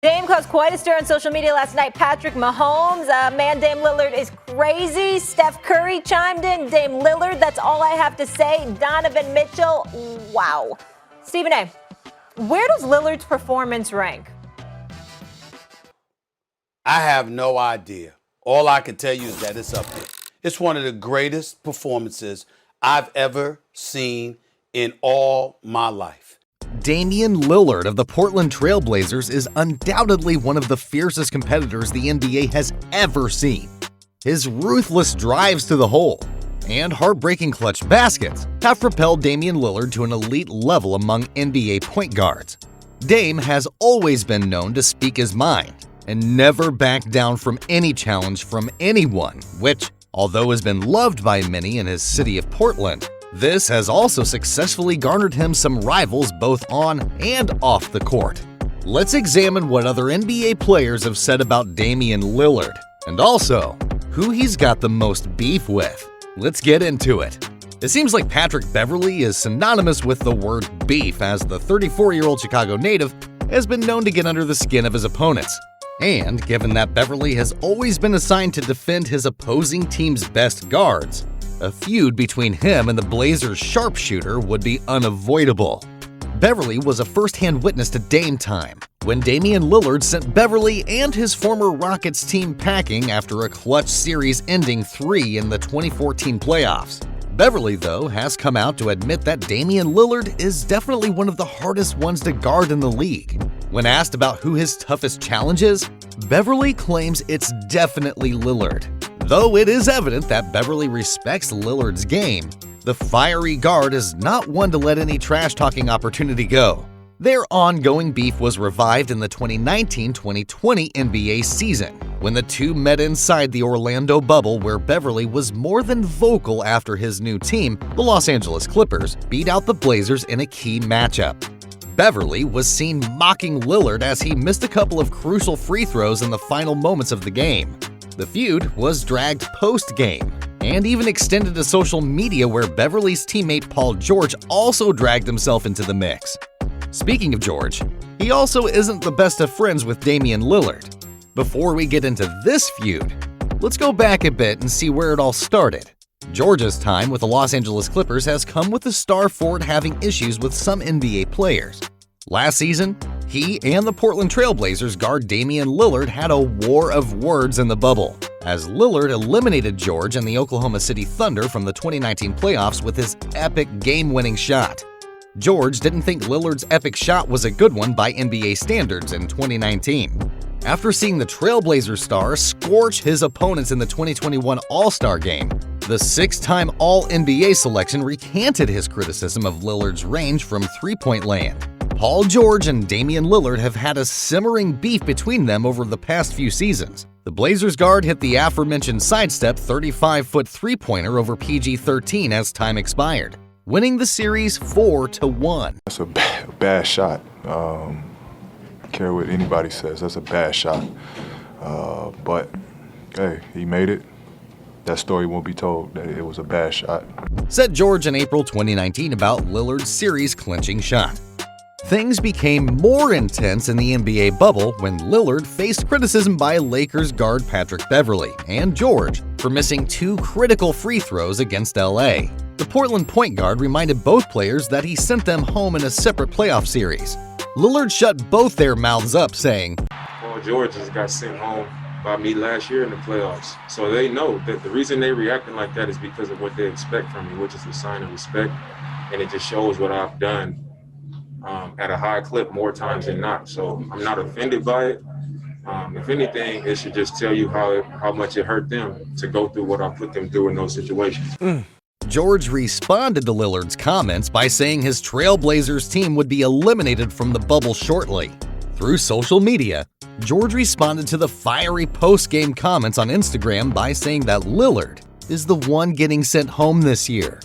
Dame caused quite a stir on social media last night. Patrick Mahomes, Dame Lillard is crazy. Steph Curry chimed in. Dame Lillard, that's all I have to say. Donovan Mitchell, wow. Stephen A., where does Lillard's performance rank? I have no idea. All I can tell you is that it's up there. It's one of the greatest performances I've ever seen in all my life. Damian Lillard of the Portland Trail Blazers is undoubtedly one of the fiercest competitors the NBA has ever seen. His ruthless drives to the hole and heartbreaking clutch baskets have propelled Damian Lillard to an elite level among NBA point guards. Dame has always been known to speak his mind and never back down from any challenge from anyone, which, although has been loved by many in his city of Portland, this has also successfully garnered him some rivals both on and off the court. Let's examine what other NBA players have said about Damian Lillard, and also who he's got the most beef with. Let's get into it. It seems like Patrick Beverly is synonymous with the word beef, as the 34-year-old Chicago native has been known to get under the skin of his opponents. And given that Beverly has always been assigned to defend his opposing team's best guards, a feud between him and the Blazers' sharpshooter would be unavoidable. Beverly was a first-hand witness to Dame time, when Damian Lillard sent Beverly and his former Rockets team packing after a clutch series-ending 3 in the 2014 playoffs. Beverly, though, has come out to admit that Damian Lillard is definitely one of the hardest ones to guard in the league. When asked about who his toughest challenge is, Beverly claims it's definitely Lillard. Though it is evident that Beverly respects Lillard's game, the fiery guard is not one to let any trash-talking opportunity go. Their ongoing beef was revived in the 2019-2020 NBA season, when the two met inside the Orlando bubble, where Beverly was more than vocal after his new team, the Los Angeles Clippers, beat out the Blazers in a key matchup. Beverly was seen mocking Lillard as he missed a couple of crucial free throws in the final moments of the game. The feud was dragged post-game, and even extended to social media, where Beverly's teammate Paul George also dragged himself into the mix. Speaking of George, he also isn't the best of friends with Damian Lillard. Before we get into this feud, let's go back a bit and see where it all started. George's time with the Los Angeles Clippers has come with the star forward having issues with some NBA players. Last season, he and the Portland Trail Blazers guard Damian Lillard had a war of words in the bubble, as Lillard eliminated George and the Oklahoma City Thunder from the 2019 playoffs with his epic game-winning shot. George didn't think Lillard's epic shot was a good one by NBA standards in 2019. After seeing the Trailblazers star scorch his opponents in the 2021 All-Star Game, the six-time All-NBA selection recanted his criticism of Lillard's range from three-point land. Paul George and Damian Lillard have had a simmering beef between them over the past few seasons. The Blazers guard hit the aforementioned sidestep 35-foot three-pointer over PG-13 as time expired, winning the series 4-1. That's a bad shot. Care what anybody says, that's a bad shot. But hey, he made it. That story won't be told, that it was a bad shot. Said George in April 2019 about Lillard's series-clinching shot. Things became more intense in the NBA bubble when Lillard faced criticism by Lakers guard Patrick Beverly and George for missing two critical free throws against LA. The Portland point guard reminded both players that he sent them home in a separate playoff series. Lillard shut both their mouths up, saying, Paul George just got sent home by me last year in the playoffs. So they know that the reason they reacting like that is because of what they expect from me, which is a sign of respect. And it just shows what I've done at a high clip more times than not. So I'm not offended by it. If anything, it should just tell you how much it hurt them to go through what I put them through in those situations. George responded to Lillard's comments by saying his Trailblazers team would be eliminated from the bubble shortly. Through social media, George responded to the fiery post-game comments on Instagram by saying that Lillard is the one getting sent home this year.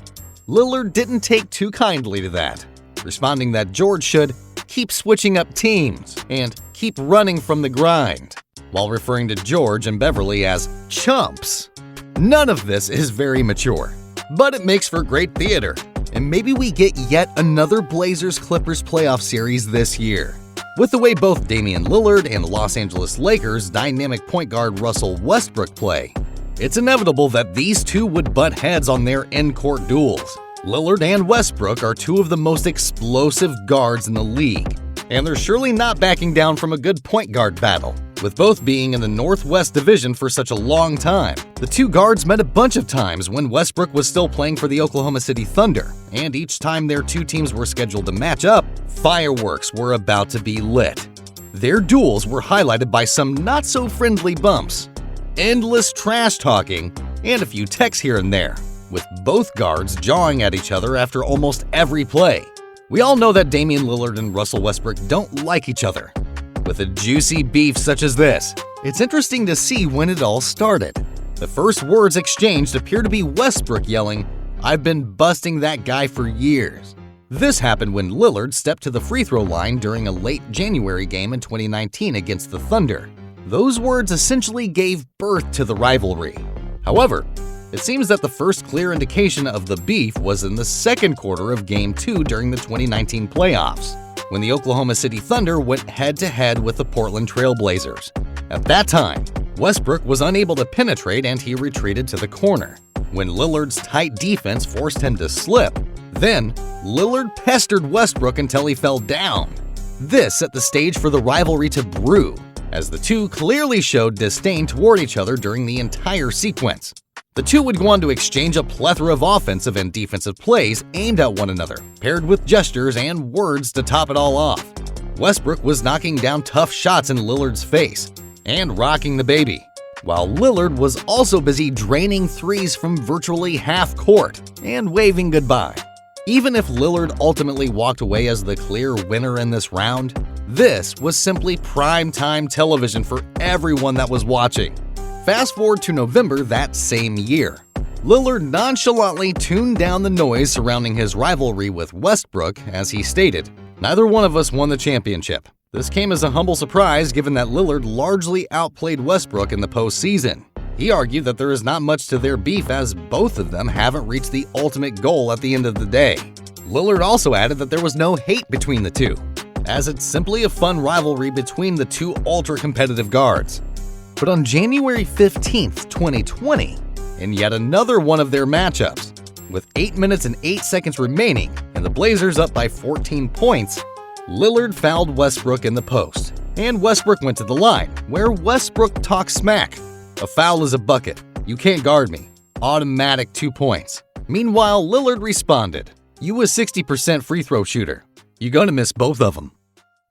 Lillard didn't take too kindly to that, responding that George should keep switching up teams and keep running from the grind, while referring to George and Beverly as chumps. None of this is very mature, but it makes for great theater, and maybe we get yet another Blazers-Clippers playoff series this year. With the way both Damian Lillard and the Los Angeles Lakers' dynamic point guard Russell Westbrook play, it's inevitable that these two would butt heads on their in-court duels. Lillard and Westbrook are two of the most explosive guards in the league, and they're surely not backing down from a good point guard battle. With both being in the Northwest Division for such a long time, the two guards met a bunch of times when Westbrook was still playing for the Oklahoma City Thunder, and each time their two teams were scheduled to match up, fireworks were about to be lit. Their duels were highlighted by some not-so-friendly bumps, endless trash-talking, and a few texts here and there, with both guards jawing at each other after almost every play. We all know that Damian Lillard and Russell Westbrook don't like each other. With a juicy beef such as this, it's interesting to see when it all started. The first words exchanged appear to be Westbrook yelling, "I've been busting that guy for years." This happened when Lillard stepped to the free throw line during a late January game in 2019 against the Thunder. Those words essentially gave birth to the rivalry. However, it seems that the first clear indication of the beef was in the second quarter of Game 2 during the 2019 playoffs, when the Oklahoma City Thunder went head-to-head with the Portland Trail Blazers. At that time, Westbrook was unable to penetrate and he retreated to the corner, when Lillard's tight defense forced him to slip. Then, Lillard pestered Westbrook until he fell down. This set the stage for the rivalry to brew, as the two clearly showed disdain toward each other during the entire sequence. The two would go on to exchange a plethora of offensive and defensive plays aimed at one another, paired with gestures and words to top it all off. Westbrook was knocking down tough shots in Lillard's face and rocking the baby, while Lillard was also busy draining threes from virtually half court and waving goodbye. Even if Lillard ultimately walked away as the clear winner in this round, this was simply prime-time television for everyone that was watching. Fast forward to November that same year. Lillard nonchalantly tuned down the noise surrounding his rivalry with Westbrook as he stated, "Neither one of us won the championship. This came as a humble surprise given that Lillard largely outplayed Westbrook in the postseason." He argued that there is not much to their beef as both of them haven't reached the ultimate goal at the end of the day. Lillard also added that there was no hate between the two, as it's simply a fun rivalry between the two ultra-competitive guards. But on January 15th, 2020, in yet another one of their matchups, with 8 minutes and 8 seconds remaining and the Blazers up by 14 points, Lillard fouled Westbrook in the post, and Westbrook went to the line, where Westbrook talked smack. "A foul is a bucket. You can't guard me. Automatic 2 points." Meanwhile, Lillard responded, "You a 60% free throw shooter. You gonna miss both of them."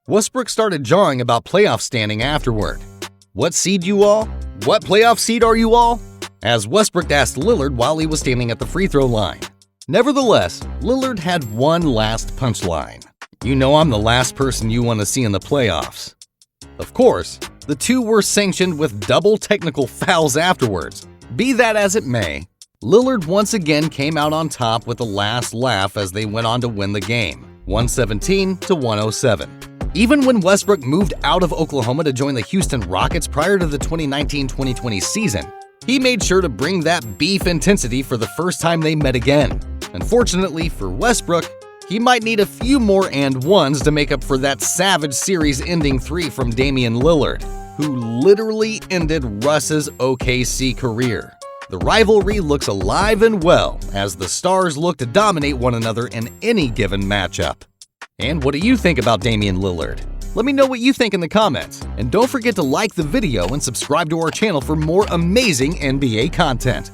Westbrook started jawing about playoff standing afterward. "What seed you all? What playoff seed are you all?" as Westbrook asked Lillard while he was standing at the free throw line. Nevertheless, Lillard had one last punchline. "You know I'm the last person you want to see in the playoffs." Of course, the two were sanctioned with double technical fouls afterwards. Be that as it may, Lillard once again came out on top with the last laugh as they went on to win the game, 117-107. Even when Westbrook moved out of Oklahoma to join the Houston Rockets prior to the 2019-2020 season, he made sure to bring that beef intensity for the first time they met again. Unfortunately for Westbrook, he might need a few more and ones to make up for that savage series-ending three from Damian Lillard, who literally ended Russ's OKC career. The rivalry looks alive and well as the stars look to dominate one another in any given matchup. And what do you think about Damian Lillard? Let me know what you think in the comments, and don't forget to like the video and subscribe to our channel for more amazing NBA content.